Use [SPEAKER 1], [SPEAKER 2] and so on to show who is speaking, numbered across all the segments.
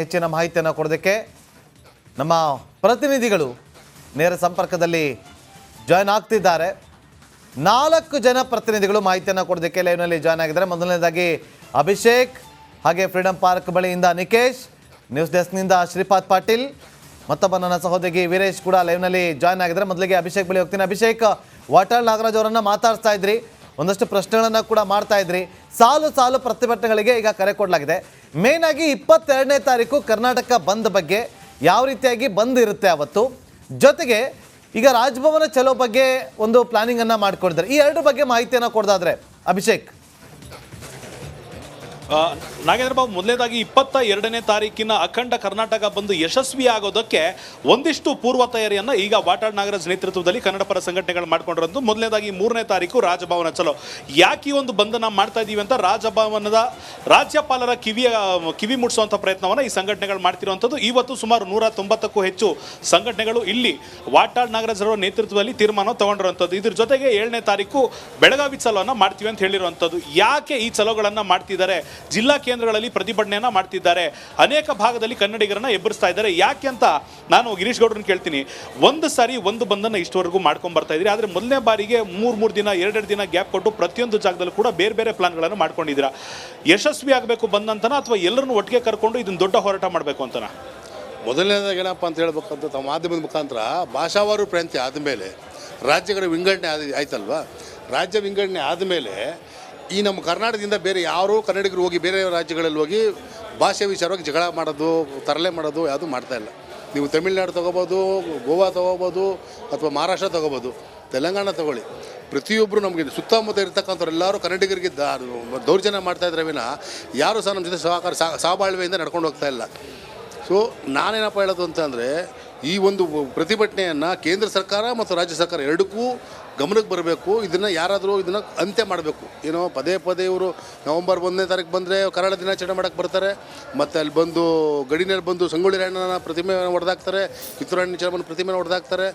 [SPEAKER 1] ಹೆಚ್ಚಿನ ಮಾಹಿತಿಯನ್ನು ಕೊಡೋದಕ್ಕೆ ನಮ್ಮ ಪ್ರತಿನಿಧಿಗಳು ನೇರ ಸಂಪರ್ಕದಲ್ಲಿ ಜಾಯ್ನ್ ಆಗ್ತಿದ್ದಾರೆ. 4 ಜನ ಪ್ರತಿನಿಧಿಗಳು ಮಾಹಿತಿಯನ್ನು ಕೊಡೋದಕ್ಕೆ ಲೈವ್ನಲ್ಲಿ ಜಾಯ್ನ್ ಆಗಿದ್ದಾರೆ. ಮೊದಲನೇದಾಗಿ ಅಭಿಷೇಕ್, ಹಾಗೆ ಫ್ರೀಡಂ ಪಾರ್ಕ್ ಬಳಿಯಿಂದ ನಿಕೇಶ್, ನ್ಯೂಸ್ ಡೆಸ್ಕ್ನಿಂದ ಶ್ರೀಪಾದ್ ಪಾಟೀಲ್, ಮತ್ತೊಬ್ಬ ನನ್ನ ಸಹೋದರಿ ವೀರೇಶ್ ಕೂಡ ಲೈವ್ನಲ್ಲಿ ಜಾಯ್ನ್ ಆಗಿದ್ದಾರೆ. ಮೊದಲಿಗೆ ಅಭಿಷೇಕ್ ಬಳಿ ಹೋಗ್ತೀನಿ. ಅಭಿಷೇಕ್, ವಾಟಾಳ್ ನಾಗರಾಜ್ ಅವರನ್ನು ಮಾತಾಡ್ತಾ ಇದ್ರಿ, ಒಂದಷ್ಟು ಪ್ರಶ್ನೆಗಳನ್ನು ಕೂಡ ಮಾಡ್ತಾ ಇದ್ರಿ. ಸಾಲು ಸಾಲು ಪ್ರತಿಭಟನೆಗಳಿಗೆ ಈಗ ಕರೆ ಕೊಡಲಾಗಿದೆ. ಮೇನ್ ಆಗಿ 22ನೇ ತಾರೀಕು ಕರ್ನಾಟಕ ಬಂದ್ ಬಗ್ಗೆ ಯಾವ ರೀತಿಯಾಗಿ ಬಂದ್ ಇರುತ್ತೆ ಅವತ್ತು, ಜೊತೆಗೆ ಈಗ ರಾಜಭವನ ಚಲೋ ಬಗ್ಗೆ ಒಂದು ಪ್ಲಾನಿಂಗ್ ಅನ್ನ ಮಾಡ್ಕೊಂಡಿದ್ದಾರೆ. ಈ ಎರಡು ಬಗ್ಗೆ ಮಾಹಿತಿಯನ್ನು ಕೊಡೋದಾದ್ರೆ ಅಭಿಷೇಕ್.
[SPEAKER 2] ನಾಗೇಂದ್ರ ಬಾಬು, ಮೊದಲನೇದಾಗಿ 22ನೇ ತಾರೀಕಿನ ಅಖಂಡ ಕರ್ನಾಟಕ ಬಂದು ಯಶಸ್ವಿ ಆಗೋದಕ್ಕೆ ಒಂದಿಷ್ಟು ಪೂರ್ವ ತಯಾರಿಯನ್ನು ಈಗ ವಾಟಾಳ್ ನಾಗರಾಜ್ ನೇತೃತ್ವದಲ್ಲಿ ಕನ್ನಡ ಪರ ಸಂಘಟನೆಗಳು ಮಾಡ್ಕೊಂಡಿರೋದು. ಮೊದಲನೇದಾಗಿ 3ನೇ ತಾರೀಕು ರಾಜಭವನ ಚಲೋ. ಯಾಕೆ ಈ ಒಂದು ಬಂಧನ ಮಾಡ್ತಾ ಇದೀವಿ ಅಂತ ರಾಜಭವನದ ರಾಜ್ಯಪಾಲರ ಕಿವಿ ಮುಟ್ಟಿಸುವಂಥ ಪ್ರಯತ್ನವನ್ನು ಈ ಸಂಘಟನೆಗಳು ಮಾಡ್ತಿರುವಂಥದ್ದು. ಇವತ್ತು ಸುಮಾರು 190ಕ್ಕೂ ಹೆಚ್ಚು ಸಂಘಟನೆಗಳು ಇಲ್ಲಿ ವಾಟಾಳ್ ನಾಗರಾಜ್ ಅವರ ನೇತೃತ್ವದಲ್ಲಿ ತೀರ್ಮಾನ ತಗೊಂಡಿರುವಂಥದ್ದು. ಇದ್ರ ಜೊತೆಗೆ 7ನೇ ತಾರೀಕು ಬೆಳಗಾವಿ ಚಲೋವನ್ನು ಮಾಡ್ತೀವಿ ಅಂತ ಹೇಳಿರುವಂಥದ್ದು. ಯಾಕೆ ಈ ಚಲೋಗಳನ್ನು ಮಾಡ್ತಿದ್ದಾರೆ? ಜಿಲ್ಲಾ ಕೇಂದ್ರಗಳಲ್ಲಿ ಪ್ರತಿಭಟನೆಯನ್ನ ಮಾಡ್ತಿದ್ದಾರೆ, ಅನೇಕ ಭಾಗದಲ್ಲಿ ಕನ್ನಡಿಗರನ್ನ ಎಬ್ಬರಿಸ್ತಾ ಇದ್ದಾರೆ. ಯಾಕೆ ಅಂತ ನಾನು ಗಿರೀಶ್ ಗೌಡ್ರನ್ನ ಕೇಳ್ತೀನಿ. ಒಂದು ಸಾರಿ ಒಂದು ಬಂದನ್ನ ಇಷ್ಟವರೆಗೂ ಮಾಡ್ಕೊಂಡು ಬರ್ತಾ ಇದ್ರಿ, ಆದರೆ ಮೊದಲನೇ ಬಾರಿಗೆ 3 ದಿನ 2 ದಿನ ಗ್ಯಾಪ್ ಕೊಟ್ಟು ಪ್ರತಿಯೊಂದು ಜಾಗದಲ್ಲೂ ಕೂಡ ಬೇರೆ ಬೇರೆ ಪ್ಲಾನ್ಗಳನ್ನು ಮಾಡ್ಕೊಂಡಿದ್ದೀರಾ. ಯಶಸ್ವಿ ಆಗಬೇಕು ಬಂದಂತನ ಅಥವಾ ಎಲ್ಲರನ್ನು ಒಟ್ಟಿಗೆ ಕರ್ಕೊಂಡು ಇದನ್ನ ದೊಡ್ಡ ಹೋರಾಟ ಮಾಡಬೇಕು ಅಂತನಾ?
[SPEAKER 3] ಮೊದಲನೇದಾಗಿ ಏನಪ್ಪ ಅಂತ ಹೇಳ್ಬೇಕಂತ ತಮ್ಮ ಮಾಧ್ಯಮದ ಮುಖಾಂತರ ಭಾಷಾವಾರು ಪ್ರಾಂತ್ಯ ಆದಮೇಲೆ ರಾಜ್ಯಗಳ ವಿಂಗಡಣೆ ಆಯ್ತಲ್ವಾ? ರಾಜ್ಯ ವಿಂಗಡಣೆ ಆದಮೇಲೆ ಈ ನಮ್ಮ ಕರ್ನಾಟಕದಿಂದ ಬೇರೆ ಯಾರೂ ಕನ್ನಡಿಗರು ಹೋಗಿ ಬೇರೆ ರಾಜ್ಯಗಳಲ್ಲಿ ಹೋಗಿ ಭಾಷೆ ವಿಚಾರವಾಗಿ ಜಗಳ ಮಾಡೋದು, ತರಲೆ ಮಾಡೋದು ಯಾವುದೂ ಮಾಡ್ತಾಯಿಲ್ಲ. ನೀವು ತಮಿಳ್ನಾಡು ತೊಗೋಬೋದು, ಗೋವಾ ತೊಗೋಬೋದು, ಅಥವಾ ಮಹಾರಾಷ್ಟ್ರ ತೊಗೋಬೋದು, ತೆಲಂಗಾಣ ತೊಗೊಳ್ಳಿ. ಪ್ರತಿಯೊಬ್ಬರು ನಮಗೆ ಸುತ್ತಮುತ್ತ ಇರ್ತಕ್ಕಂಥವ್ರು ಎಲ್ಲರೂ ಕನ್ನಡಿಗರಿಗೆ ದೌರ್ಜನ್ಯ ಮಾಡ್ತಾಯಿದ್ರೆ ವಿನ ಯಾರೂ ಸಹ ನಮ್ಮ ಜೊತೆ ಸಹಬಾಳ್ವೆಯಿಂದ ನಡ್ಕೊಂಡು ಹೋಗ್ತಾ ಇಲ್ಲ. ಸೊ ನಾನೇನಪ್ಪ ಹೇಳೋದು ಅಂತಂದರೆ, ಈ ಒಂದು ಪ್ರತಿಭಟನೆಯನ್ನು ಕೇಂದ್ರ ಸರ್ಕಾರ ಮತ್ತು ರಾಜ್ಯ ಸರ್ಕಾರ ಎರಡಕ್ಕೂ ಗಮನಕ್ಕೆ ಬರಬೇಕು. ಇದನ್ನು ಯಾರಾದರೂ ಇದನ್ನು ಅಂತ್ಯ ಮಾಡಬೇಕು. ಏನೋ ಪದೇ ಇವರು ನವಂಬರ್ 1ನೇ ತಾರೀಕು ಬಂದರೆ ಕನ್ನಡ ದಿನಾಚರಣೆ ಮಾಡೋಕ್ಕೆ ಬರ್ತಾರೆ, ಮತ್ತು ಅಲ್ಲಿ ಬಂದು ಗಡಿನಲ್ಲಿ ಬಂದು ಸಂಗೊಳ್ಳಿ ರಾಯಣ್ಣನ ಪ್ರತಿಮೆ ಹೊಡೆದಾಕ್ತಾರೆ, ಕಿತ್ತೂರು ರಾಣಿ ಚೆನ್ನಮ್ಮನ ಪ್ರತಿಮೆನ ಹೊಡೆದಾಕ್ತಾರೆ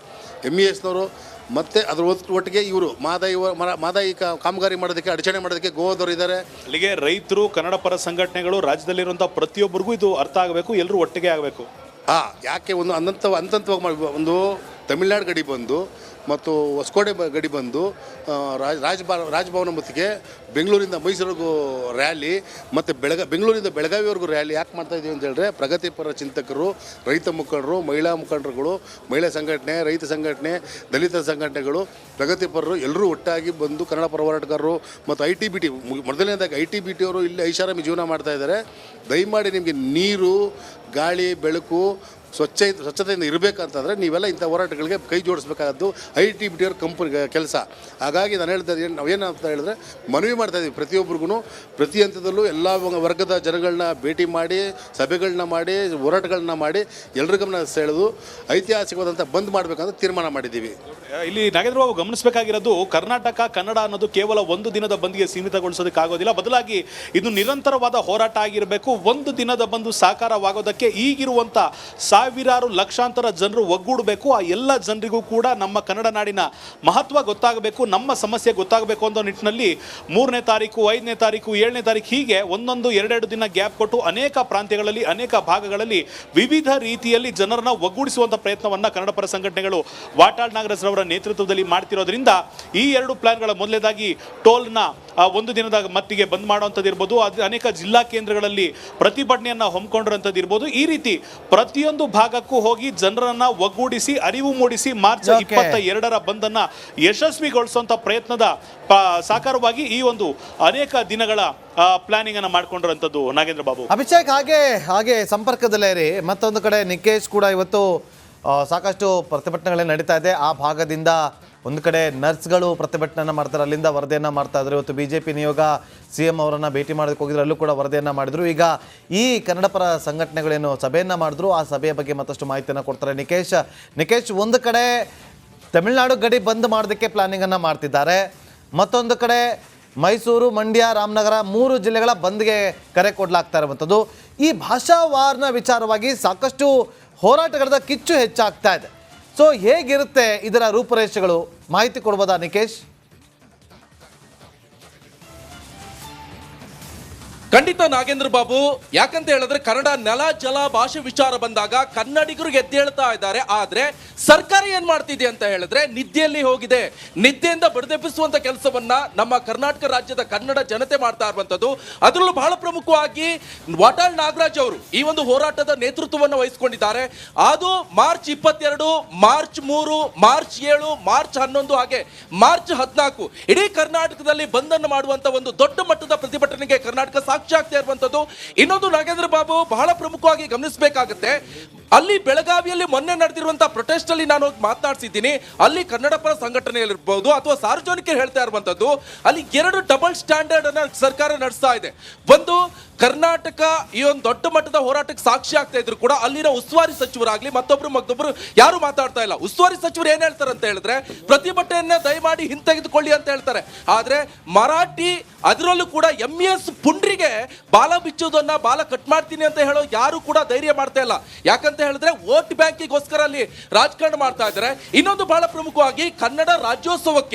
[SPEAKER 3] MESನವರು. ಮತ್ತು ಅದ್ರ ಒಟ್ಟಿಗೆ ಇವರು ಮಾದಾಯಿ ಕಾಮಗಾರಿ ಮಾಡೋದಕ್ಕೆ, ಅಡಚಣೆ ಮಾಡೋದಕ್ಕೆ ಗೋವಾದವರು ಇದ್ದಾರೆ.
[SPEAKER 2] ಅಲ್ಲಿಗೆ ರೈತರು, ಕನ್ನಡ ಪರ ಸಂಘಟನೆಗಳು, ರಾಜ್ಯದಲ್ಲಿರುವಂಥ ಪ್ರತಿಯೊಬ್ಬರಿಗೂ ಇದು ಅರ್ಥ ಆಗಬೇಕು, ಎಲ್ಲರೂ ಒಟ್ಟಿಗೆ ಆಗಬೇಕು.
[SPEAKER 3] ಯಾಕೆ ಒಂದು ಹಂತವಾಗಿ ಒಂದು ತಮಿಳ್ನಾಡು ಗಡಿ ಬಂದು ಮತ್ತು ಹೊಸಕೋಟೆ ಗಡಿ ಬಂದು ರಾಜಭವನ ಮತ್ತಿಗೆ ಬೆಂಗಳೂರಿಂದ ಮೈಸೂರಿಗೂ ರ್ಯಾಲಿ, ಮತ್ತು ಬೆಂಗಳೂರಿಂದ ಬೆಳಗಾವಿವರೆಗೂ ರ್ಯಾಲಿ ಯಾಕೆ ಮಾಡ್ತಾಯಿದ್ದೀವಿ ಅಂತ ಹೇಳಿದ್ರೆ, ಪ್ರಗತಿಪರ ಚಿಂತಕರು, ರೈತ ಮುಖಂಡರು, ಮಹಿಳಾ ಮುಖಂಡರುಗಳು, ಮಹಿಳಾ ಸಂಘಟನೆ, ರೈತ ಸಂಘಟನೆ, ದಲಿತ ಸಂಘಟನೆಗಳು, ಪ್ರಗತಿಪರರು ಎಲ್ಲರೂ ಒಟ್ಟಾಗಿ ಬಂದು ಕನ್ನಡ ಪರ ಹೋರಾಟಗಾರರು ಮತ್ತು ITBT, ಮೊದಲನೇದಾಗಿ ITBT ಅವರು ಇಲ್ಲಿ ಐಷಾರಾಮಿ ಜೀವನ ಮಾಡ್ತಾಯಿದ್ದಾರೆ. ದಯಮಾಡಿ ನಿಮಗೆ ನೀರು, ಗಾಳಿ, ಬೆಳಕು, ಸ್ವಚ್ಛತೆಯಿಂದ ಇರಬೇಕಂತಂದರೆ ನೀವೆಲ್ಲ ಇಂಥ ಹೋರಾಟಗಳಿಗೆ ಕೈ ಜೋಡಿಸ್ಬೇಕಾದ್ದು ITBT ಅವ್ರ ಕಂಪನಿ ಕೆಲಸ. ಹಾಗಾಗಿ ನಾನು ಹೇಳ್ತಾ ಇದ್ದೀನಿ, ನಾವೇನಂತ ಹೇಳಿದ್ರೆ ಮನವಿ ಮಾಡ್ತಾಯಿದ್ದೀವಿ ಪ್ರತಿಯೊಬ್ಬರಿಗೂ, ಪ್ರತಿ ಹಂತದಲ್ಲೂ ಎಲ್ಲ ವರ್ಗದ ಜನಗಳನ್ನ ಭೇಟಿ ಮಾಡಿ, ಸಭೆಗಳನ್ನ ಮಾಡಿ, ಹೋರಾಟಗಳನ್ನ ಮಾಡಿ ಎಲ್ಲರ ಗಮನ ಸೆಳೆದು ಐತಿಹಾಸಿಕವಾದಂಥ ಬಂದ್ ಮಾಡಬೇಕಂತ ತೀರ್ಮಾನ ಮಾಡಿದ್ದೀವಿ.
[SPEAKER 2] ಇಲ್ಲಿ ನಾಗೇಂದ್ರ ಬಾಬು ಗಮನಿಸಬೇಕಾಗಿರೋದು, ಕರ್ನಾಟಕ ಕನ್ನಡ ಅನ್ನೋದು ಕೇವಲ ಒಂದು ದಿನದ ಬಂದ್ಗೆ ಸೀಮಿತಗೊಳಿಸೋದಕ್ಕಾಗೋದಿಲ್ಲ. ಬದಲಾಗಿ ಇದು ನಿರಂತರವಾದ ಹೋರಾಟ ಆಗಿರಬೇಕು. ಒಂದು ದಿನದ ಬಂದು ಸಾಕಾರವಾಗೋದಕ್ಕೆ ಈಗಿರುವಂಥ ಸಾವಿರಾರು ಲಕ್ಷಾಂತರ ಜನರು ಒಗ್ಗೂಡಬೇಕು. ಆ ಎಲ್ಲ ಜನರಿಗೂ ಕೂಡ ನಮ್ಮ ಕನ್ನಡ ನಾಡಿನ ಮಹತ್ವ ಗೊತ್ತಾಗಬೇಕು, ನಮ್ಮ ಸಮಸ್ಯೆ ಗೊತ್ತಾಗಬೇಕು ಅನ್ನೋ ನಿಟ್ಟಿನಲ್ಲಿ 3ನೇ ತಾರೀಕು, 5ನೇ ತಾರೀಕು, 7ನೇ ತಾರೀಕು ಹೀಗೆ ಒಂದೊಂದು 2 ದಿನ ಗ್ಯಾಪ್ ಕೊಟ್ಟು ಅನೇಕ ಪ್ರಾಂತ್ಯಗಳಲ್ಲಿ, ಅನೇಕ ಭಾಗಗಳಲ್ಲಿ ವಿವಿಧ ರೀತಿಯಲ್ಲಿ ಜನರನ್ನ ಒಗ್ಗೂಡಿಸುವಂಥ ಪ್ರಯತ್ನವನ್ನು ಕನ್ನಡ ಪರ ಸಂಘಟನೆಗಳು ವಾಟಾಳ್ ನಾಗರಾಜ್ ರವರ ನೇತೃತ್ವದಲ್ಲಿ ಮಾಡ್ತಿರೋದ್ರಿಂದ ಈ 2 ಪ್ಲಾನ್ಗಳ ಮೊದಲನೇದಾಗಿ ಟೋಲ್ನ 1 ದಿನದ ಮಟ್ಟಿಗೆ ಬಂದ್ ಮಾಡುವಂಥದ್ದು ಇರ್ಬೋದು, ಅನೇಕ ಜಿಲ್ಲಾ ಕೇಂದ್ರಗಳಲ್ಲಿ ಪ್ರತಿಭಟನೆಯನ್ನು ಹಮ್ಮಿಕೊಂಡಿರುವಂಥದ್ದು ಇರ್ಬೋದು. ಈ ರೀತಿ ಪ್ರತಿಯೊಂದು ಭಾಗಕ್ಕೂ ಹೋಗಿ ಜನರನ್ನ ಒಗ್ಗೂಡಿಸಿ, ಅರಿವು ಮೂಡಿಸಿ ಮಾರ್ಚ್ 22ರ ಬಂದನ್ನ ಯಶಸ್ವಿಗೊಳಿಸುವಂಥ ಪ್ರಯತ್ನದ ಸಾಕಾರವಾಗಿ ಈ ಒಂದು ಅನೇಕ ದಿನಗಳ ಪ್ಲಾನಿಂಗ್ ಅನ್ನು ಮಾಡ್ಕೊಂಡಿರುವಂಥದ್ದು. ನಾಗೇಂದ್ರ ಬಾಬು,
[SPEAKER 1] ಅಭಿಷೇಕ್ ಹಾಗೆ ಸಂಪರ್ಕದಲ್ಲೇ ಇರಿ. ಮತ್ತೊಂದು ಕಡೆ ನಿಕೇಶ್ ಕೂಡ ಇವತ್ತು ಸಾಕಷ್ಟು ಪ್ರತಿಭಟನೆಗಳೇ ನಡೀತಾ ಇದೆ. ಆ ಭಾಗದಿಂದ ಒಂದು ಕಡೆ ನರ್ಸ್ಗಳು ಪ್ರತಿಭಟನೆಯನ್ನು ಮಾಡ್ತಾರೆ, ಅಲ್ಲಿಂದ ವರದಿಯನ್ನು ಮಾಡ್ತಾ ಇದ್ರು. ಇವತ್ತು BJP ನಿಯೋಗ CM ಅವರನ್ನು ಭೇಟಿ ಮಾಡೋದಕ್ಕೆ ಹೋಗಿದ್ರು, ಅಲ್ಲೂ ಕೂಡ ವರದಿಯನ್ನು ಮಾಡಿದ್ರು. ಈಗ ಈ ಕನ್ನಡ ಪರ ಸಂಘಟನೆಗಳೇನು ಸಭೆಯನ್ನು ಮಾಡಿದ್ರು, ಆ ಸಭೆಯ ಬಗ್ಗೆ ಮತ್ತಷ್ಟು ಮಾಹಿತಿಯನ್ನು ಕೊಡ್ತಾರೆ ನಿಕೇಶ್. ಒಂದು ಕಡೆ ತಮಿಳುನಾಡು ಗಡಿ ಬಂದ್ ಮಾಡೋದಕ್ಕೆ ಪ್ಲಾನಿಂಗನ್ನು ಮಾಡ್ತಿದ್ದಾರೆ, ಮತ್ತೊಂದು ಕಡೆ ಮೈಸೂರು, ಮಂಡ್ಯ, ರಾಮನಗರ 3 ಜಿಲ್ಲೆಗಳ ಬಂದ್ಗೆ ಕರೆ ಕೊಡಲಾಗ್ತಾ ಇರುವಂಥದ್ದು. ಈ ಭಾಷಾವಾರ್ನ ವಿಚಾರವಾಗಿ ಸಾಕಷ್ಟು ಹೋರಾಟಗಾರರ ಕಿಚ್ಚು ಹೆಚ್ಚಾಗ್ತಾ ಇದೆ. ಸೊ ಹೇಗಿರುತ್ತೆ ಇದರ ರೂಪುರೇಷೆಗಳು, ಮಾಹಿತಿ ಕೊಡ್ಬೋದಾ ನಿಕೇಶ್?
[SPEAKER 4] ಖಂಡಿತ ನಾಗೇಂದ್ರ ಬಾಬು, ಯಾಕಂತ ಹೇಳಿದ್ರೆ ಕನ್ನಡ ನೆಲ ಜಲ ಭಾಷೆ ವಿಚಾರ ಬಂದಾಗ ಕನ್ನಡಿಗರು ಎದ್ದೇಳ್ತಾ ಇದ್ದಾರೆ. ಆದ್ರೆ ಸರ್ಕಾರ ಏನ್ ಮಾಡ್ತಿದೆ ಅಂತ ಹೇಳಿದ್ರೆ ನಿದ್ದೆಯಲ್ಲಿ ಹೋಗಿದೆ. ನಿದ್ದೆಯಿಂದ ಬಡಿದೆಬ್ಬಿಸುವಂತ ಕೆಲಸವನ್ನ ನಮ್ಮ ಕರ್ನಾಟಕ ರಾಜ್ಯದ ಕನ್ನಡ ಜನತೆ ಮಾಡ್ತಾ ಇರುವಂತದ್ದು. ಅದರಲ್ಲೂ ಬಹಳ ಪ್ರಮುಖವಾಗಿ ವಾಟಾಳ್ ನಾಗರಾಜ್ ಅವರು ಈ ಒಂದು ಹೋರಾಟದ ನೇತೃತ್ವವನ್ನು ವಹಿಸಿಕೊಂಡಿದ್ದಾರೆ. ಅದು ಮಾರ್ಚ್ 22, ಮಾರ್ಚ್ 3, ಮಾರ್ಚ್ 7, ಮಾರ್ಚ್ 11 ಹಾಗೆ ಮಾರ್ಚ್ 14 ಇಡೀ ಕರ್ನಾಟಕದಲ್ಲಿ ಬಂದ್ ಅನ್ನು ಮಾಡುವಂತ ಒಂದು ದೊಡ್ಡ ಮಟ್ಟದ ಪ್ರತಿಭಟನೆಗೆ ಕರ್ನಾಟಕ ಸಾಕ್ಷಿ ಆಗ್ತಾ ಇರುವಂತದ್ದು. ಇನ್ನೊಂದು ನಾಗೇಂದ್ರ ಬಾಬು ಬಹಳ ಪ್ರಮುಖವಾಗಿ ಗಮನಿಸಬೇಕಾಗುತ್ತೆ, ಅಲ್ಲಿ ಬೆಳಗಾವಿಯಲ್ಲಿ ಮೊನ್ನೆ ನಡೆದಿರುವಂತಹ ಪ್ರೊಟೆಸ್ಟ್ ಅಲ್ಲಿ ನಾನು ಹೋಗಿ ಮಾತನಾಡ್ಸಿದ್ದೀನಿ. ಅಲ್ಲಿ ಕನ್ನಡ ಪರ ಸಂಘಟನೆಯಲ್ಲಿರ್ಬಹುದು ಅಥವಾ ಸಾರ್ವಜನಿಕರು ಹೇಳ್ತಾ ಇರುವಂತದ್ದು, ಅಲ್ಲಿ 2 ಡಬಲ್ ಸ್ಟ್ಯಾಂಡರ್ಡ್ ಅನ್ನ ಸರ್ಕಾರ ನಡೆಸ್ತಾ ಇದೆ. ಒಂದು, ಕರ್ನಾಟಕ ಈ ಒಂದು ದೊಡ್ಡ ಮಟ್ಟದ ಹೋರಾಟಕ್ಕೆ ಸಾಕ್ಷಿ ಆಗ್ತಾ ಇದ್ರು ಕೂಡ ಅಲ್ಲಿನ ಉಸ್ತುವಾರಿ ಸಚಿವರಾಗ್ಲಿ ಮತ್ತೊಬ್ರು ಯಾರು ಮಾತಾಡ್ತಾ ಇಲ್ಲ. ಉಸ್ತುವಾರಿ ಸಚಿವರು ಏನ್ ಹೇಳ್ತಾರೆ ಅಂತ ಹೇಳಿದ್ರೆ ಪ್ರತಿಭಟನೆಯನ್ನ ದಯಮಾಡಿ ಹಿಂತೆಗೆದುಕೊಳ್ಳಿ ಅಂತ ಹೇಳ್ತಾರೆ. ಆದ್ರೆ ಮರಾಠಿ ಅದರಲ್ಲೂ ಕೂಡ MES ಪುಂಡ್ರಿಗೆ ಬಾಲ ಬಿಚ್ಚೋದನ್ನ ಬಾಲ ಕಟ್ ಮಾಡ್ತೀನಿ ಅಂತ ಹೇಳೋ ಯಾರು ಕೂಡ ಧೈರ್ಯ ಮಾಡ್ತಾ ಇಲ್ಲ. ಯಾಕಂತ ಹೇಳಿದ್ರೆ ವೋಟ್ ಬ್ಯಾಂಕಿಗೋಸ್ಕರ ಅಲ್ಲಿ ರಾಜಕಾರಣ ಮಾಡ್ತಾ ಇದ್ದಾರೆ. ಇನ್ನೊಂದು ಬಹಳ ಪ್ರಮುಖವಾಗಿ ಕನ್ನಡ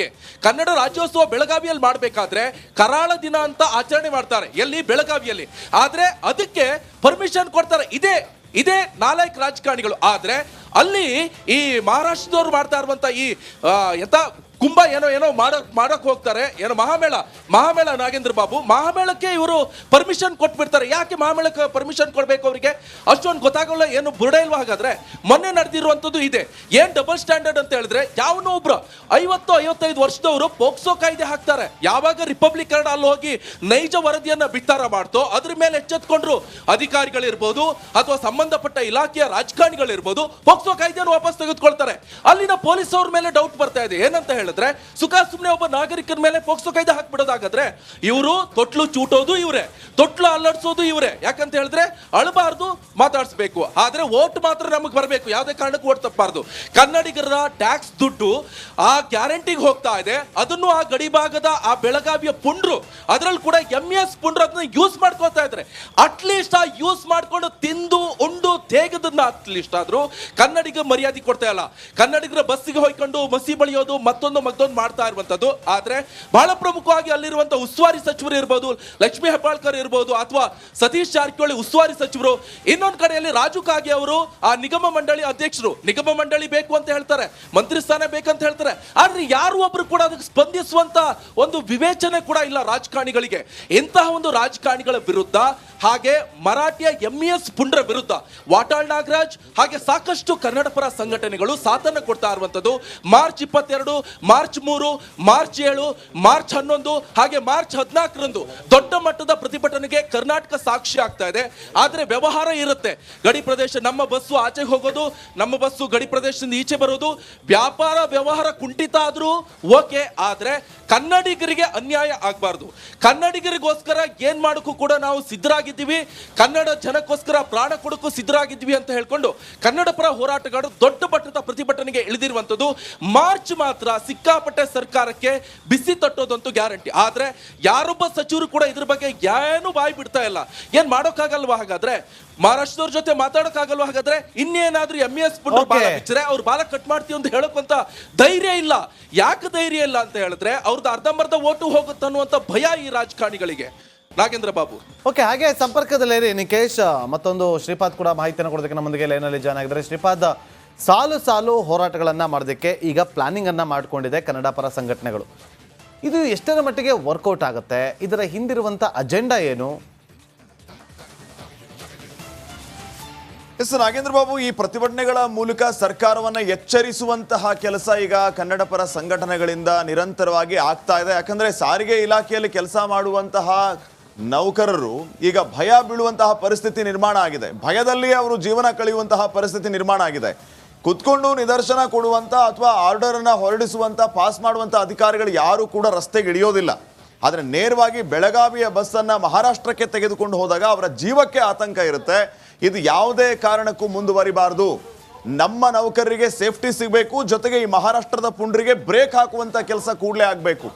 [SPEAKER 4] ರಾಜ್ಯೋತ್ಸವ ಬೆಳಗಾವಿಯಲ್ಲಿ ಮಾಡಬೇಕಾದ್ರೆ ಕರಾಳ ದಿನ ಅಂತ ಆಚರಣೆ ಮಾಡ್ತಾರೆ, ಎಲ್ಲಿ ಬೆಳಗಾವಿಯಲ್ಲಿ. ಆದ್ರೆ ಅದಕ್ಕೆ ಪರ್ಮಿಷನ್ ಕೊಡ್ತಾರೆ ಇದೇ 4 ರಾಜಕಾರಣಿಗಳು. ಆದ್ರೆ ಅಲ್ಲಿ ಈ ಮಹಾರಾಷ್ಟ್ರದವ್ರು ಮಾಡ್ತಾ ಇರುವಂತ ಈ ಕುಂಭ ಏನೋ ಮಾಡಕ್ ಹೋಗ್ತಾರೆ, ಏನೋ ಮಹಾಮೇಳ ನಾಗೇಂದ್ರ ಬಾಬು, ಮಹಾಮೇಳಕ್ಕೆ ಇವರು ಪರ್ಮಿಷನ್ ಕೊಟ್ಬಿಡ್ತಾರೆ. ಯಾಕೆ ಮಹಾಮೇಳಕ್ಕೆ ಪರ್ಮಿಷನ್ ಕೊಡ್ಬೇಕು ಅವರಿಗೆ? ಅಷ್ಟೊಂದು ಗೊತ್ತಾಗಲ್ಲ, ಏನು ಬುರುಡೆ ಇಲ್ವಾ? ಹಾಗಾದ್ರೆ ಮೊನ್ನೆ ನಡೆದಿರುವಂತದ್ದು ಇದೆ. ಏನ್ ಡಬಲ್ ಸ್ಟ್ಯಾಂಡರ್ಡ್ ಅಂತ ಹೇಳಿದ್ರೆ, ಯಾವನೋ ಒಬ್ರು 50-55 ವರ್ಷದವರು ಪೋಕ್ಸೋ ಕಾಯ್ದೆ ಹಾಕ್ತಾರೆ. ಯಾವಾಗ ರಿಪಬ್ಲಿಕನ್ ಅಲ್ಲಿ ಹೋಗಿ ನೈಜ ವರದಿಯನ್ನ ಬಿತ್ತಾರ ಮಾಡ್ತೋ ಅದ್ರ ಮೇಲೆ ಎಚ್ಚೆತ್ಕೊಂಡ್ರು ಅಧಿಕಾರಿಗಳಿರ್ಬೋದು ಅಥವಾ ಸಂಬಂಧಪಟ್ಟ ಇಲಾಖೆಯ ರಾಜಕಾರಣಿಗಳಿರ್ಬೋದು ಪೋಕ್ಸೋ ಕಾಯ್ದೆಯನ್ನು ವಾಪಸ್ ತೆಗೆದುಕೊಳ್ತಾರೆ. ಅಲ್ಲಿನ ಪೊಲೀಸ್ ಅವ್ರ ಮೇಲೆ ಡೌಟ್ ಬರ್ತಾ ಇದೆ. ಏನಂತ ಹೇಳಿದ್ರೆ ಸುಮ್ಮನೆ ಒಬ್ಬ ನಾಗರಿಕರ ಮೇಲೆ ಪೋಕ್ಸೋ ಕಾಯ್ದೆ ಹಾಕ್ಬಿಡೋದಾಗಾದ್ರೆ ಇವರು ತೊಟ್ಲು ಚೂಟೋದು ಇವರೇ, ತೊಟ್ಲು ಅಲ್ಲಾಡ್ಸೋದು ಇವರೇ. ಯಾಕಂತ ಹೇಳಿದ್ರೆ ಅಳಬಾರ್ದು, ಮಾತಾಡಿಸ್ಬೇಕು, ಆದ್ರೆ ಓಟ್ ಮಾತ್ರ ನಮಗೆ ಬರಬೇಕು, ಯಾವುದೇ ಕಾರಣಕ್ಕೂ ಓಟ್ ತಪ್ಪಬಾರ್ದು. ಕನ್ನಡಿಗರ ಟ್ಯಾಕ್ಸ್ ದುಡ್ಡು ಆ ಗ್ಯಾರಂಟಿಗೆ ಹೋಗ್ತಾ ಇದೆ. ಅದನ್ನು ಆ ಗಡಿಭಾಗದ ಆ ಬೆಳಗಾವಿಯ ಪುಂಡ್ರು, ಅದರಲ್ಲಿ ಕೂಡ MES ಪುಂಡ್ರು ಅದನ್ನ ಯೂಸ್ ಮಾಡ್ಕೊತಾ ಇದ್ದಾರೆ. ಅಟ್ಲೀಸ್ಟ್ ಆ ಯೂಸ್ ಮಾಡ್ಕೊಂಡು ತಿಂದು ಉಂಡು ತೇಗದನ್ನ ಅಟ್ಲೀಸ್ಟ್ ಆದ್ರೂ ಕನ್ನಡಿಗ ಮರ್ಯಾದೆ ಕೊಡ್ತಾ ಇಲ್ಲ. ಕನ್ನಡಿಗರ ಬಸ್ಸಿಗೆ ಹೋಯ್ಕೊಂಡು ಮಸಿ ಬಳಿಯೋದು ಮತ್ತೊಂದು ಮಾಡ್ತಾ ಇರುವಂತದ್ದು. ಆದ್ರೆ ಬಹಳ ಪ್ರಮುಖವಾಗಿ ಅಲ್ಲಿರುವಂತ ಉಸ್ತುವಾರಿ ಸಚಿವರು ಇರ್ಬೋದು, ಲಕ್ಷ್ಮೀ ಹೆಬ್ಬಾಳ್ಕರ್ ಇರ್ಬೋದು ಅಥವಾ ಸತೀಶ್ ಜಾರಕಿಹೊಳಿ ಉಸ್ತುವಾರಿ ಸಚಿವರು, ಇನ್ನೊಂದು ಕಡೆಯಲ್ಲಿ ರಾಜು ಕಾಗೆ ಅವರು ಆ ನಿಗಮ ಮಂಡಳಿ ಅಧ್ಯಕ್ಷರು, ನಿಗಮ ಮಂಡಳಿ ಬೇಕು ಅಂತ ಹೇಳ್ತಾರೆ, ಮಂತ್ರಿ ಸ್ಥಾನ ಬೇಕಂತ ಹೇಳ್ತಾರೆ. ಆದ್ರೆ ಯಾರು ಒಬ್ರು ಕೂಡ ಅದಕ್ಕೆ ಸ್ಪಂದಿಸುವಂತ ಒಂದು ವಿವೇಚನೆ ಕೂಡ ಇಲ್ಲ ರಾಜಕಾರಣಿಗಳಿಗೆ. ಇಂತಹ ಒಂದು ರಾಜಕಾರಣಿಗಳ ವಿರುದ್ಧ ಹಾಗೆ ಮರಾಠಿಯ MES ಪುಂಡ್ರ ವಿರುದ್ಧ ವಾಟಾಳ್ ನಾಗರಾಜ್ ಹಾಗೆ ಸಾಕಷ್ಟು ಕನ್ನಡ ಪರ ಸಂಘಟನೆಗಳು ಸಾಥನ್ನ ಕೊಡ್ತಾ ಇರುವಂತದ್ದು. ಮಾರ್ಚ್ 22, ಮಾರ್ಚ್ 3, ಮಾರ್ಚ್ 7, ಮಾರ್ಚ್ 11 ಹಾಗೆ ಮಾರ್ಚ್ 14ರಂದು ದೊಡ್ಡ ಮಟ್ಟದ ಪ್ರತಿಭಟನೆಗೆ ಕರ್ನಾಟಕ ಸಾಕ್ಷಿ ಆಗ್ತಾ ಇದೆ. ಆದ್ರೆ ವ್ಯವಹಾರ ಇರುತ್ತೆ. ಗಡಿ ಪ್ರದೇಶ, ನಮ್ಮ ಬಸ್ಸು ಆಚೆಗೆ ಹೋಗೋದು, ನಮ್ಮ ಬಸ್ಸು ಗಡಿ ಪ್ರದೇಶದಿಂದ ಈಚೆ ಬರೋದು, ವ್ಯಾಪಾರ ವ್ಯವಹಾರ ಕುಂಠಿತ ಆದ್ರೂ ಓಕೆ. ಆದ್ರೆ ಕನ್ನಡಿಗರಿಗೆ ಅನ್ಯಾಯ ಆಗಬಾರ್ದು. ಕನ್ನಡಿಗರಿಗೋಸ್ಕರ ಏನ್ ಮಾಡೋಕ್ಕೂ ಕೂಡ ನಾವು ಸಿದ್ಧರಾಗಿದ್ದೀವಿ, ಕನ್ನಡ ಜನಕ್ಕೋಸ್ಕರ ಪ್ರಾಣ ಕೊಡೋಕ್ಕೂ ಸಿದ್ಧರಾಗಿದ್ದೀವಿ ಅಂತ ಹೇಳ್ಕೊಂಡು ಕನ್ನಡ ಪರ ಹೋರಾಟಗಾರರು ದೊಡ್ಡ ಮಟ್ಟದ ಪ್ರತಿಭಟನೆಗೆ ಇಳಿದಿರುವಂತದ್ದು. ಮಾರ್ಚ್ ಮಾತ್ರ ಸಿಕ್ಕಾಪಟ್ಟೆ ಸರ್ಕಾರಕ್ಕೆ ಬಿಸಿ ತಟ್ಟೋದಂತೂ ಗ್ಯಾರಂಟಿ. ಆದ್ರೆ ಯಾರೊಬ್ಬ ಸಚಿವರು ಕೂಡ ಇದ್ರ ಬಗ್ಗೆ ಏನು ಬಾಯಿ ಬಿಡ್ತಾ ಇಲ್ಲ. ಏನ್ ಮಾಡೋಕ್ಕಾಗಲ್ವಾ? ಹಾಗಾದ್ರೆ ಮಹಾರಾಷ್ಟ್ರದವ್ರ ಜೊತೆ ಮಾತಾಡೋಕ್ಕಾಗಲ್ವಾ? ಹಾಗಾದ್ರೆ ಇನ್ನೇನಾದ್ರೂ MES ಪುಂಡ್ರು ಬಾಲ ಬಿಚ್ಚರೆ ಅವ್ರು ಬಾಲ ಕಟ್ ಮಾಡ್ತೀವಿ ಅಂತ ಹೇಳೋಕ್ಕಂತ ಧೈರ್ಯ ಇಲ್ಲ. ಯಾಕೆ ಧೈರ್ಯ ಇಲ್ಲ ಅಂತ ಹೇಳಿದ್ರೆ ಅವ್ರದ್ದು ಅರ್ಧಂಬರ್ಧ ಓಟು ಹೋಗುತ್ತೆ ಅನ್ನುವಂತ ಭಯ ಈ ರಾಜಕಾರಣಿಗಳಿಗೆ. ನಾಗೇಂದ್ರ ಬಾಬು,
[SPEAKER 1] ಓಕೆ, ಹಾಗೆ ಸಂಪರ್ಕದಲ್ಲಿ ನಿಕೇಶ್ ಮತ್ತೊಂದು ಶ್ರೀಪಾದ್ ಕೂಡ ಮಾಹಿತಿಯನ್ನು ಕೊಡೋದಕ್ಕೆ ನಮ್ಮೊಂದಿಗೆ ಲೈನಲ್ಲಿ ಜಾಯ್ನ್ ಆಗಿದ್ದಾರೆ. ಶ್ರೀಪಾದ್, ಸಾಲು ಹೋರಾಟಗಳನ್ನ ಮಾಡೋದಕ್ಕೆ ಈಗ ಪ್ಲಾನಿಂಗ್ ಅನ್ನ ಮಾಡಿಕೊಂಡಿದೆ ಕನ್ನಡ ಪರ ಸಂಘಟನೆಗಳು. ಇದು ಎಷ್ಟರ ಮಟ್ಟಿಗೆ ವರ್ಕೌಟ್ ಆಗುತ್ತೆ? ಇದರ ಹಿಂದಿರುವಂತ ಅಜೆಂಡಾ ಏನು?
[SPEAKER 5] ಎಸ್ ನಾಗೇಂದ್ರ ಬಾಬು, ಈ ಪ್ರತಿಭಟನೆಗಳ ಮೂಲಕ ಸರ್ಕಾರವನ್ನು ಎಚ್ಚರಿಸುವಂತಹ ಕೆಲಸ ಈಗ ಕನ್ನಡ ಪರ ಸಂಘಟನೆಗಳಿಂದ ನಿರಂತರವಾಗಿ ಆಗ್ತಾ ಇದೆ. ಯಾಕಂದ್ರೆ ಸಾರಿಗೆ ಇಲಾಖೆಯಲ್ಲಿ ಕೆಲಸ ಮಾಡುವಂತಹ ನೌಕರರು ಈಗ ಭಯ ಬೀಳುವಂತಹ ಪರಿಸ್ಥಿತಿ ನಿರ್ಮಾಣ ಆಗಿದೆ. ಭಯದಲ್ಲಿ ಅವರು ಜೀವನ ಕಳೆಯುವಂತಹ ಪರಿಸ್ಥಿತಿ ನಿರ್ಮಾಣ ಆಗಿದೆ. ಕುತ್ಕೊಂಡು ನಿದರ್ಶನ ಕೊಡುವಂತ ಅಥವಾ ಆರ್ಡರ್ ಅನ್ನ ಹೊರಡಿಸುವಂತ ಪಾಸ್ ಮಾಡುವಂತ ಅಧಿಕಾರಿಗಳು ಯಾರು ಕೂಡ ರಸ್ತೆಗೆ ಇಳಿಯೋದಿಲ್ಲ. ಆದರೆ ನೇರವಾಗಿ ಬೆಳಗಾವಿಯ ಬಸ್ಸನ್ನು ಮಹಾರಾಷ್ಟ್ರಕ್ಕೆ ತೆಗೆದುಕೊಂಡು ಹೋದಾಗ ಅವರ ಜೀವಕ್ಕೆ ಆತಂಕ ಇರುತ್ತೆ. ಇದು ಯಾವುದೇ ಕಾರಣಕ್ಕೂ ಮುಂದುವರಿಬಾರದು. ನಮ್ಮ ನೌಕರರಿಗೆ ಸೇಫ್ಟಿ ಸಿಗಬೇಕು, ಜೊತೆಗೆ ಈ ಮಹಾರಾಷ್ಟ್ರದ ಪುಂಡ್ರಿಗೆ ಬ್ರೇಕ್ ಹಾಕುವಂತ ಕೆಲಸ ಕೂಡಲೇ ಆಗಬೇಕು.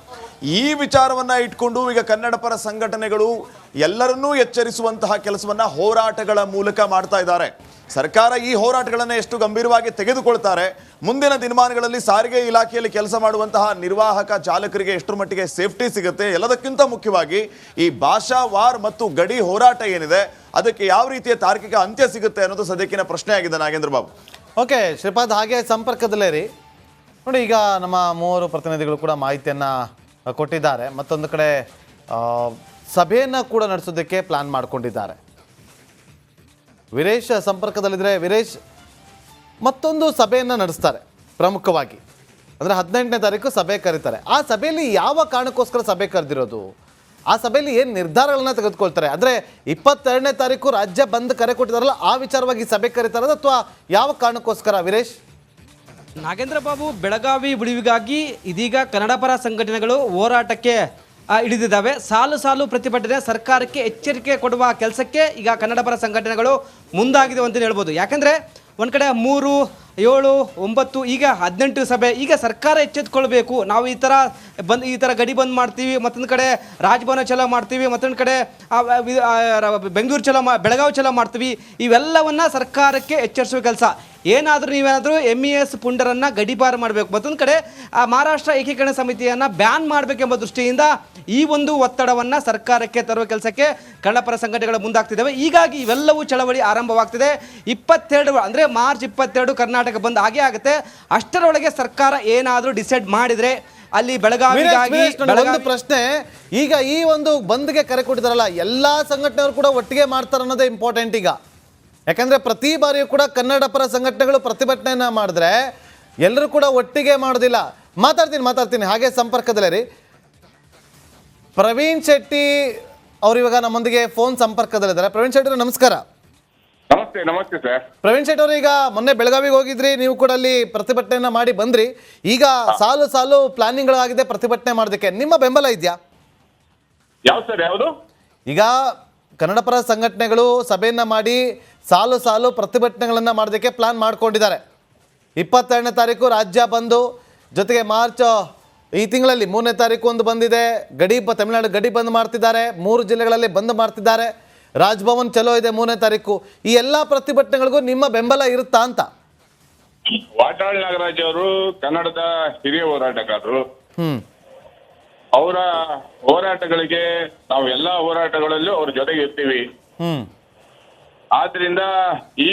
[SPEAKER 5] ಈ ವಿಚಾರವನ್ನ ಇಟ್ಕೊಂಡು ಈಗ ಕನ್ನಡ ಪರ ಸಂಘಟನೆಗಳು ಎಲ್ಲರನ್ನೂ ಎಚ್ಚರಿಸುವಂತಹ ಕೆಲಸವನ್ನ ಹೋರಾಟಗಳ ಮೂಲಕ ಮಾಡ್ತಾ ಇದ್ದಾರೆ. ಸರ್ಕಾರ ಈ ಹೋರಾಟಗಳನ್ನು ಎಷ್ಟು ಗಂಭೀರವಾಗಿ ತೆಗೆದುಕೊಳ್ತಾರೆ, ಮುಂದಿನ ದಿನಮಾನಗಳಲ್ಲಿ ಸಾರಿಗೆ ಇಲಾಖೆಯಲ್ಲಿ ಕೆಲಸ ಮಾಡುವಂತಹ ನಿರ್ವಾಹಕ ಚಾಲಕರಿಗೆ ಎಷ್ಟರ ಮಟ್ಟಿಗೆ ಸೇಫ್ಟಿ ಸಿಗುತ್ತೆ, ಎಲ್ಲದಕ್ಕಿಂತ ಮುಖ್ಯವಾಗಿ ಈ ಭಾಷಾ ವಾರ್ ಮತ್ತು ಗಡಿ ಹೋರಾಟ ಏನಿದೆ ಅದಕ್ಕೆ ಯಾವ ರೀತಿಯ ತಾರ್ಕಿಕ ಅಂತ್ಯ ಸಿಗುತ್ತೆ ಅನ್ನೋದು ಸದ್ಯಕ್ಕಿನ ಪ್ರಶ್ನೆ ಆಗಿದೆ. ನಾಗೇಂದ್ರ ಬಾಬು.
[SPEAKER 1] ಓಕೆ ಶ್ರೀಪಾದ್, ಹಾಗೆ ಸಂಪರ್ಕದಲ್ಲೇ ರೀ. ನೋಡಿ, ಈಗ ನಮ್ಮ ಮೂವರು ಪ್ರತಿನಿಧಿಗಳು ಕೂಡ ಮಾಹಿತಿಯನ್ನು ಕೊಟ್ಟಿದ್ದಾರೆ. ಮತ್ತೊಂದು ಕಡೆ ಸಭೆಯನ್ನು ಕೂಡ ನಡೆಸೋದಕ್ಕೆ ಪ್ಲಾನ್ ಮಾಡಿಕೊಂಡಿದ್ದಾರೆ. ವೀರೇಶ್ ಸಂಪರ್ಕದಲ್ಲಿದ್ದರೆ, ವೀರೇಶ್, ಮತ್ತೊಂದು ಸಭೆಯನ್ನು ನಡೆಸ್ತಾರೆ ಪ್ರಮುಖವಾಗಿ, ಅಂದರೆ 18ನೇ ತಾರೀಕು ಸಭೆ ಕರೀತಾರೆ. ಆ ಸಭೆಯಲ್ಲಿ ಯಾವ ಕಾರಣಕ್ಕೋಸ್ಕರ ಸಭೆ ಕರೆದಿರೋದು, ಆ ಸಭೆಯಲ್ಲಿ ಏನು ನಿರ್ಧಾರಗಳನ್ನ ತೆಗೆದುಕೊಳ್ತಾರೆ? ಅಂದರೆ 22ನೇ ತಾರೀಕು ರಾಜ್ಯ ಬಂದ್ ಕರೆ ಕೊಟ್ಟಿದ್ದಾರಲ್ಲ, ಆ ವಿಚಾರವಾಗಿ ಸಭೆ ಕರೀತಾರದ ಅಥವಾ ಯಾವ ಕಾರಣಕ್ಕೋಸ್ಕರ ವೀರೇಶ್?
[SPEAKER 6] ನಾಗೇಂದ್ರ ಬಾಬು, ಬೆಳಗಾವಿ ಉಳಿವಿಗಾಗಿ ಇದೀಗ ಕನ್ನಡ ಪರ ಸಂಘಟನೆಗಳು ಹೋರಾಟಕ್ಕೆ ಹಿಡಿದಿದ್ದಾವೆ. ಸಾಲು ಸಾಲು ಪ್ರತಿಭಟನೆ, ಸರ್ಕಾರಕ್ಕೆ ಎಚ್ಚರಿಕೆ ಕೊಡುವ ಕೆಲಸಕ್ಕೆ ಈಗ ಕನ್ನಡ ಪರ ಸಂಘಟನೆಗಳು ಮುಂದಾಗಿದೆ ಅಂತ ಹೇಳ್ಬೋದು. ಯಾಕಂದರೆ ಒಂದು ಕಡೆ 3, 7, 9, ಈಗ 18 ಸಭೆ. ಈಗ ಸರ್ಕಾರ ಎಚ್ಚೆತ್ತುಕೊಳ್ಬೇಕು. ನಾವು ಈ ಥರ ಗಡಿ ಬಂದ್ ಮಾಡ್ತೀವಿ, ಮತ್ತೊಂದು ಕಡೆ ರಾಜಭವನ ಚಲೋ ಮಾಡ್ತೀವಿ, ಮತ್ತೊಂದು ಕಡೆ ಬೆಂಗಳೂರು ಬೆಳಗಾವಿ ಚಲೋ ಮಾಡ್ತೀವಿ. ಇವೆಲ್ಲವನ್ನ ಸರ್ಕಾರಕ್ಕೆ ಎಚ್ಚರಿಸುವ ಕೆಲಸ. ನೀವೇನಾದರೂ MES ಪುಂಡರನ್ನು ಗಡಿಪಾರು ಮಾಡಬೇಕು, ಮತ್ತೊಂದು ಕಡೆ ಮಹಾರಾಷ್ಟ್ರ ಏಕೀಕರಣ ಸಮಿತಿಯನ್ನು ಬ್ಯಾನ್ ಮಾಡಬೇಕೆಂಬ ದೃಷ್ಟಿಯಿಂದ ಈ ಒಂದು ಒತ್ತಡವನ್ನು ಸರ್ಕಾರಕ್ಕೆ ತರುವ ಕೆಲಸಕ್ಕೆ ಕನ್ನಡಪರ ಸಂಘಟನೆಗಳು ಮುಂದಾಗ್ತಿದ್ದಾವೆ. ಹೀಗಾಗಿ ಇವೆಲ್ಲವೂ ಚಳವಳಿ ಆರಂಭವಾಗ್ತಿದೆ. 22 ಅಂದರೆ ಮಾರ್ಚ್ 22 ಕರ್ನಾಟಕ ಬಂದ್ ಆಗೇ ಆಗುತ್ತೆ. ಅಷ್ಟರೊಳಗೆ ಸರ್ಕಾರ ಏನಾದರೂ ಡಿಸೈಡ್ ಮಾಡಿದರೆ ಅಲ್ಲಿ ಬೆಳಗಾವಿಗಾಗಿ
[SPEAKER 1] ಒಂದು ಪ್ರಶ್ನೆ, ಈಗ ಈ ಒಂದು ಬಂದ್ಗೆ ಕರೆ ಕೊಟ್ಟಿದ್ದಾರಲ್ಲ, ಎಲ್ಲಾ ಸಂಘಟನೆಗಳು ಕೂಡ ಒಟ್ಟಿಗೆ ಮಾಡ್ತಾರೆ ಅನ್ನೋದೇ ಇಂಪಾರ್ಟೆಂಟ್ ಈಗ. ಯಾಕಂದ್ರೆ ಪ್ರತಿ ಬಾರಿಯೂ ಕೂಡ ಕನ್ನಡ ಪರ ಸಂಘಟನೆಗಳು ಪ್ರತಿಭಟನೆಯನ್ನ ಮಾಡಿದ್ರೆ ಎಲ್ಲರೂ ಕೂಡ ಒಟ್ಟಿಗೆ ಮಾಡೋದಿಲ್ಲ. ಮಾತಾಡ್ತೀನಿ ಹಾಗೆ ಸಂಪರ್ಕದಲ್ಲೇ ರೀ. ಪ್ರವೀಣ್ ಶೆಟ್ಟಿ ಅವರು ಇವಾಗ ನಮ್ಮೊಂದಿಗೆ ಫೋನ್ ಸಂಪರ್ಕದಲ್ಲಿದ್ದಾರೆ. ಪ್ರವೀಣ್ ಶೆಟ್ಟಿ ನಮಸ್ಕಾರ.
[SPEAKER 7] ನಮಸ್ತೆ ಸರ್.
[SPEAKER 1] ಪ್ರವೀಣ್ ಶೆಟ್ಟಿ ಅವರು, ಈಗ ಮೊನ್ನೆ ಬೆಳಗಾವಿಗೆ ಹೋಗಿದ್ರಿ, ನೀವು ಕೂಡ ಅಲ್ಲಿ ಪ್ರತಿಭಟನೆಯನ್ನ ಮಾಡಿ ಬಂದ್ರಿ. ಈಗ ಸಾಲು ಪ್ಲಾನಿಂಗ್ಗಳಾಗಿದೆ ಪ್ರತಿಭಟನೆ ಮಾಡೋದಕ್ಕೆ, ನಿಮ್ಮ ಬೆಂಬಲ ಇದೆಯಾ?
[SPEAKER 7] ಯಾವುದು
[SPEAKER 1] ಈಗ ಕನ್ನಡ ಪರ ಸಂಘಟನೆಗಳು ಸಭೆಯನ್ನ ಮಾಡಿ ಸಾಲು ಪ್ರತಿಭಟನೆಗಳನ್ನ ಮಾಡೋದಕ್ಕೆ ಪ್ಲಾನ್ ಮಾಡ್ಕೊಂಡಿದ್ದಾರೆ. 22ನೇ ತಾರೀಕು ರಾಜ್ಯ ಬಂದು, ಜೊತೆಗೆ ಮಾರ್ಚ್ ಈ ತಿಂಗಳಲ್ಲಿ 3ನೇ ತಾರೀಕು ಒಂದು ಬಂದಿದೆ. ತಮಿಳುನಾಡು ಗಡಿ ಬಂದ್ ಮಾಡ್ತಿದ್ದಾರೆ, 3 ಜಿಲ್ಲೆಗಳಲ್ಲಿ ಬಂದ್ ಮಾಡ್ತಿದ್ದಾರೆ. ರಾಜಭವನ್ ಚಲೋ ಇದೆ 3ನೇ ತಾರೀಕು. ಈ ಎಲ್ಲ ಪ್ರತಿಭಟನೆಗಳಿಗೂ ನಿಮ್ಮ ಬೆಂಬಲ ಇರುತ್ತಾ ಅಂತ?
[SPEAKER 7] ವಾಟಾಳ್ ನಾಗರಾಜ್ ಅವರು ಕನ್ನಡದ ಹಿರಿಯ ಹೋರಾಟಗಾರರು. ಅವರ ಹೋರಾಟಗಳಿಗೆ ನಾವು ಎಲ್ಲಾ ಹೋರಾಟಗಳಲ್ಲೂ ಅವ್ರ ಜೊತೆಗೆ ಇರ್ತೀವಿ. ಆದ್ರಿಂದ ಈ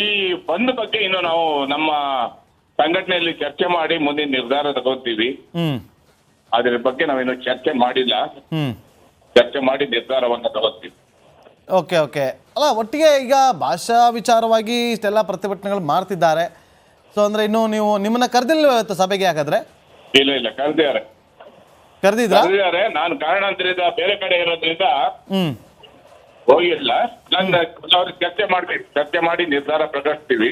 [SPEAKER 7] ಬಂದ್ ಬಗ್ಗೆ ಇನ್ನು ನಾವು ನಮ್ಮ ಸಂಘಟನೆಯಲ್ಲಿ ಚರ್ಚೆ ಮಾಡಿ ಮುಂದಿನ ನಿರ್ಧಾರ ತಗೋತೀವಿ. ಅದ್ರ ಬಗ್ಗೆ ನಾವಿನ್ನು ಚರ್ಚೆ ಮಾಡಿಲ್ಲ. ಚರ್ಚೆ ಮಾಡಿ ನಿರ್ಧಾರವನ್ನು ತಗೋತೀವಿ.
[SPEAKER 1] ಓಕೆ ಅಲ್ಲ, ಒಟ್ಟಿಗೆ ಈಗ ಭಾಷಾ ವಿಚಾರವಾಗಿ ಇಷ್ಟೆಲ್ಲ ಪ್ರತಿಭಟನೆಗಳು ಮಾಡ್ತಿದ್ದಾರೆ. ಸೊ ಅಂದ್ರೆ ಇನ್ನು ನೀವು ನಿಮ್ಮನ್ನ ಕರೆದಿಲ್ವ ಇವತ್ತು ಸಭೆಗೆ? ಹಾಗಾದ್ರೆ
[SPEAKER 7] ಇಲ್ಲ ಕರೆದಿದ್ದಾರೆ. ನಾನು ಕಾರಣಾಂತರದಿಂದ ಬೇರೆ ಕಡೆ ಇರೋದ್ರಿಂದ ಹೋಗಿಲ್ಲ. ಅವ್ರಿಗೆ ಚರ್ಚೆ ಮಾಡಿ ನಿರ್ಧಾರ ಪ್ರಕಟಿಸ್ತೀವಿ.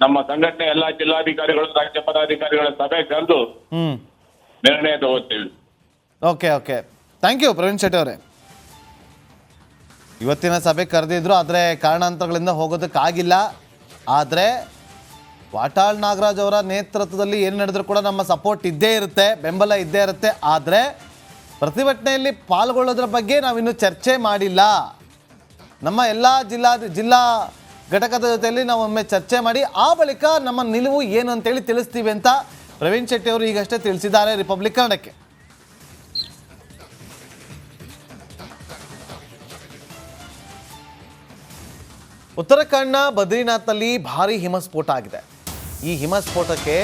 [SPEAKER 7] ನಮ್ಮ ಸಂಘಟನೆ ಎಲ್ಲಾ ಜಿಲ್ಲಾಧಿಕಾರಿಗಳು, ರಾಜ್ಯ ಪದಾಧಿಕಾರಿಗಳ ಸಭೆ ಕರೆದು ನಿರ್ಣಯ ತಗೋತೀವಿ.
[SPEAKER 1] Okay thank you Praveen Shetty ಅವರೇ. ಇವತ್ತಿನ ಸಭೆ ಕರೆದಿದ್ರು, ಆದರೆ ಕಾರಣಾಂತರಗಳಿಂದ ಹೋಗೋದಕ್ಕಾಗಿಲ್ಲ. ಆದರೆ ವಾಟಾಳ್ ನಾಗರಾಜ್ ಅವರ ನೇತೃತ್ವದಲ್ಲಿ ಏನು ನಡೆದರೂ ಕೂಡ ನಮ್ಮ ಸಪೋರ್ಟ್ ಇದ್ದೇ ಇರುತ್ತೆ, ಬೆಂಬಲ ಇದ್ದೇ ಇರುತ್ತೆ. ಆದರೆ ಪ್ರತಿಭಟನೆಯಲ್ಲಿ ಪಾಲ್ಗೊಳ್ಳೋದ್ರ ಬಗ್ಗೆ ನಾವಿನ್ನೂ ಚರ್ಚೆ ಮಾಡಿಲ್ಲ. ನಮ್ಮ ಎಲ್ಲ ಜಿಲ್ಲಾ ಘಟಕದ ಜೊತೆಯಲ್ಲಿ ನಾವು ಒಮ್ಮೆ ಚರ್ಚೆ ಮಾಡಿ ಆ ಬಳಿಕ ನಮ್ಮ ನಿಲುವು ಏನು ಅಂತೇಳಿ ತಿಳಿಸ್ತೀವಿ ಅಂತ ಪ್ರವೀಣ್ ಶೆಟ್ಟಿ ಅವರು ಈಗಷ್ಟೇ ತಿಳಿಸಿದ್ದಾರೆ ರಿಪಬ್ಲಿಕ್ ಕನ್ನಡಕ್ಕೆ. ಉತ್ತರಾಖಂಡ್ನ ಬದ್ರಿನಾಥ್ನಲ್ಲಿ ಭಾರೀ ಹಿಮಸ್ಫೋಟ ಆಗಿದೆ. ಈ ಹಿಮಸ್ಫೋಟಕ್ಕೆ